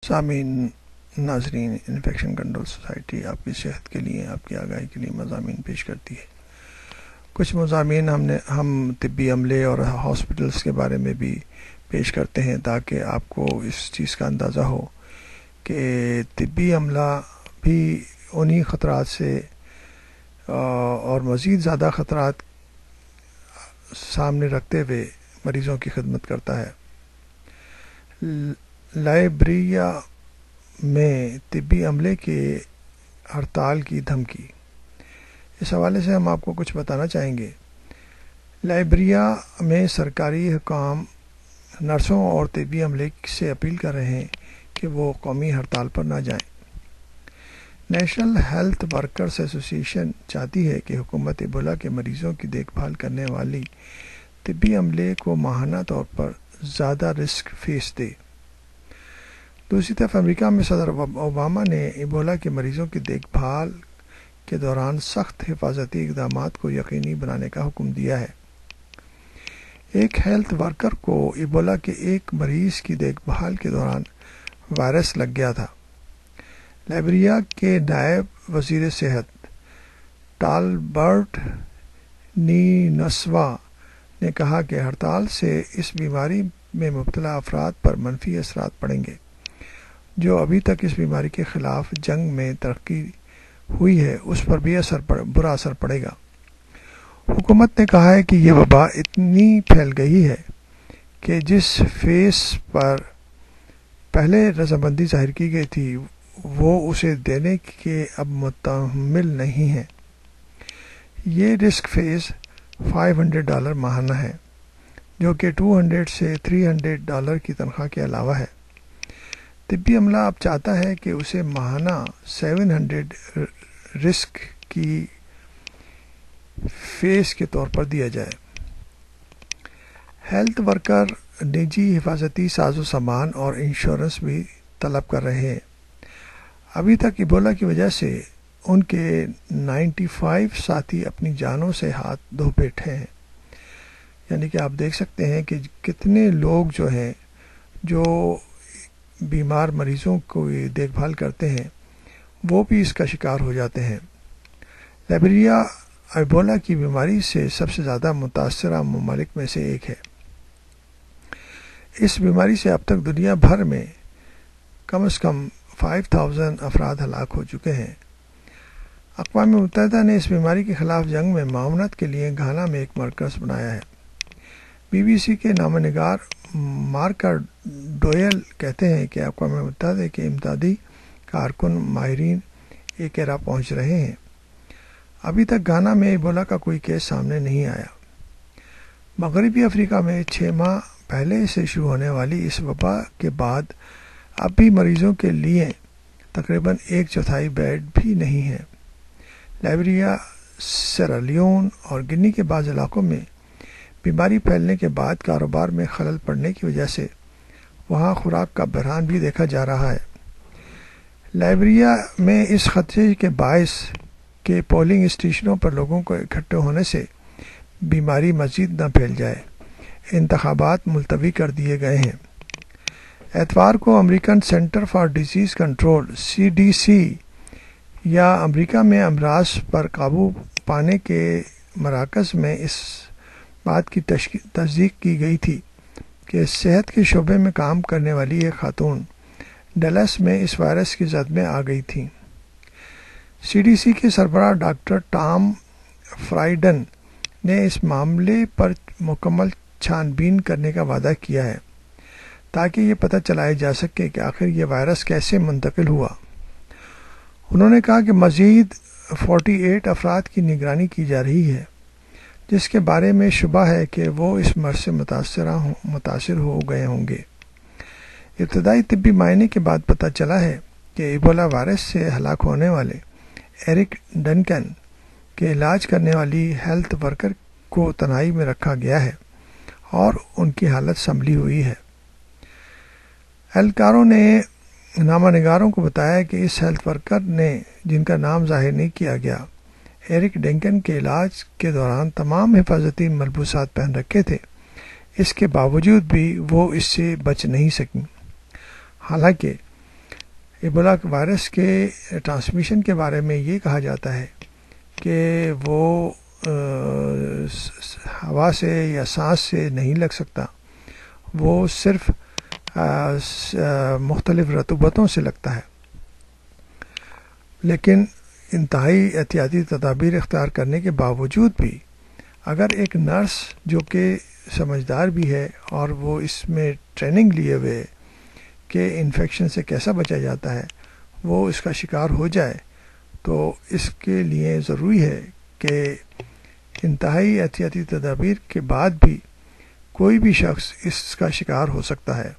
سامعین ناظرین، infection control society آپ کی صحت کے لیے، آپ کی آگاہی کے لیے مضامین پیش کرتی ہے۔ کچھ مضامین ہم طبی عملے اور ہاسپٹلس کے بارے میں بھی پیش کرتے ہیں تاکہ آپ کو اس چیز کا اندازہ ہو کہ طبی عملہ بھی انہی خطرات سے اور مزید زیادہ خطرات سامنے رکھتے ہوئے مریضوں کی خدمت کرتا ہے۔ لائبیریا میں طبی عملے کے ہڑتال کی دھمکی، اس حوالے سے ہم آپ کو کچھ بتانا چاہیں گے۔ لائبیریا میں سرکاری حکام نرسوں اور طبی عملے سے اپیل کر رہے ہیں کہ وہ قومی ہڑتال پر نہ جائیں۔ نیشنل ہیلتھ ورکرز ایسوسی ایشن چاہتی ہے کہ حکومت ایبولا کے مریضوں کی دیکھ بھال کرنے والی طبی عملے کو ماہانہ طور پر زیادہ رسک فیس دے۔ دوسری طرف امریکہ میں صدر اوباما نے ایبولا کے مریضوں کی دیکھ بھال کے دوران سخت حفاظتی اقدامات کو یقینی بنانے کا حکم دیا ہے۔ ایک ہیلتھ ورکر کو ایبولا کے ایک مریض کی دیکھ بھال کے دوران وائرس لگ گیا تھا۔ لائبیریا کے نائب وزیر صحت ٹالبرٹ نینسوا نے کہا کہ ہڑتال سے اس بیماری میں مبتلا افراد پر منفی اثرات پڑیں گے۔ جو ابھی تک اس بیماری کے خلاف جنگ میں ترقی ہوئی ہے اس پر بھی برا اثر پڑے گا۔ حکومت نے کہا ہے کہ یہ وبا اتنی پھیل گئی ہے کہ جس فیس پر پہلے رضامندی ظاہر کی گئی تھی وہ اسے دینے کے اب متحمل نہیں ہے۔ یہ رسک فیس $500 ماہانہ ہے، جو کہ $200 سے $300 کی تنخواہ کے علاوہ ہے۔ طبی عملہ اب چاہتا ہے کہ اسے ماہانہ $700 رسک کی فیس کے طور پر دیا جائے۔ ہیلتھ ورکر نجی حفاظتی ساز و سامان اور انشورنس بھی طلب کر رہے ہیں۔ ابھی تک ایبولا کی وجہ سے ان کے 95 ساتھی اپنی جانوں سے ہاتھ دھو بیٹھے ہیں۔ یعنی کہ آپ دیکھ سکتے ہیں کہ کتنے لوگ جو ہیں جو بیمار مریضوں کو دیکھ بھال کرتے ہیں وہ بھی اس کا شکار ہو جاتے ہیں۔ لائبیریا ایبولا کی بیماری سے سب سے زیادہ متاثرہ ممالک میں سے ایک ہے۔ اس بیماری سے اب تک دنیا بھر میں کم از کم 5000 افراد ہلاک ہو چکے ہیں۔ اقوام متحدہ نے اس بیماری کے خلاف جنگ میں معاونت کے لیے گھانا میں ایک مرکز بنایا ہے۔ بی بی سی کے نامہ نگار مارکر ڈویل کہتے ہیں کہ اقوام متحدہ کے امدادی کارکن ماہرین ایکیرا پہنچ رہے ہیں۔ ابھی تک گھانا میں ایبولا کا کوئی کیس سامنے نہیں آیا۔ مغربی افریقہ میں 6 ماہ پہلے سے شروع ہونے والی اس وبا کے بعد اب بھی مریضوں کے لیے تقریباً 1/4 بیڈ بھی نہیں ہیں۔ لائبیریا، سیرا لیون اور گنی کے بعض علاقوں میں بیماری پھیلنے کے بعد کاروبار میں خلل پڑنے کی وجہ سے وہاں خوراک کا بحران بھی دیکھا جا رہا ہے۔ لائبیریا میں اس خدشے کے باعث کہ پولنگ اسٹیشنوں پر لوگوں کو اکٹھے ہونے سے بیماری مزید نہ پھیل جائے، انتخابات ملتوی کر دیے گئے ہیں۔ اتوار کو American centre for disease control CDC یا امریکہ میں امراض پر قابو پانے کے مراکز میں اس بات کی تصدیق کی گئی تھی کہ صحت کے شعبے میں کام کرنے والی ایک خاتون ڈلس میں اس وائرس کی زد میں آ گئی تھیں۔ CDC کے سربراہ ڈاکٹر ٹام فرائیڈن نے اس معاملے پر مکمل چھان بین کرنے کا وعدہ کیا ہے تاکہ یہ پتہ چلایا جا سکے کہ آخر یہ وائرس کیسے منتقل ہوا۔ انہوں نے کہا کہ مزید 48 افراد کی نگرانی کی جا رہی ہے جس کے بارے میں شبہ ہے کہ وہ اس مرض سے متاثر ہو گئے ہوں گے۔ ابتدائی طبی معائنے کے بعد پتہ چلا ہے کہ ایبولا وائرس سے ہلاک ہونے والے ایرک ڈنکن کے علاج کرنے والی ہیلتھ ورکر کو تنہائی میں رکھا گیا ہے اور ان کی حالت سنبھلی ہوئی ہے۔ اہلکاروں نے نامہ نگاروں کو بتایا کہ اس ہیلتھ ورکر نے، جن کا نام ظاہر نہیں کیا گیا، ایرک ڈنکن کے علاج کے دوران تمام حفاظتی ملبوسات پہن رکھے تھے، اس کے باوجود بھی وہ اس سے بچ نہیں سکیں۔ حالانکہ ایبولا وائرس کے ٹرانسمیشن کے بارے میں یہ کہا جاتا ہے کہ وہ ہوا سے یا سانس سے نہیں لگ سکتا، وہ صرف مختلف رطوبتوں سے لگتا ہے. لیکن انتہائی احتیاطی تدابیر اختیار کرنے کے باوجود بھی اگر ایک نرس جو کہ سمجھدار بھی ہے اور وہ اس میں ٹریننگ لیے ہوئے کہ انفیکشن سے کیسا بچا جاتا ہے، وہ اس کا شکار ہو جائے تو اس کے لیے ضروری ہے کہ انتہائی احتیاطی تدابیر کے بعد بھی کوئی بھی شخص اس کا شکار ہو سکتا ہے.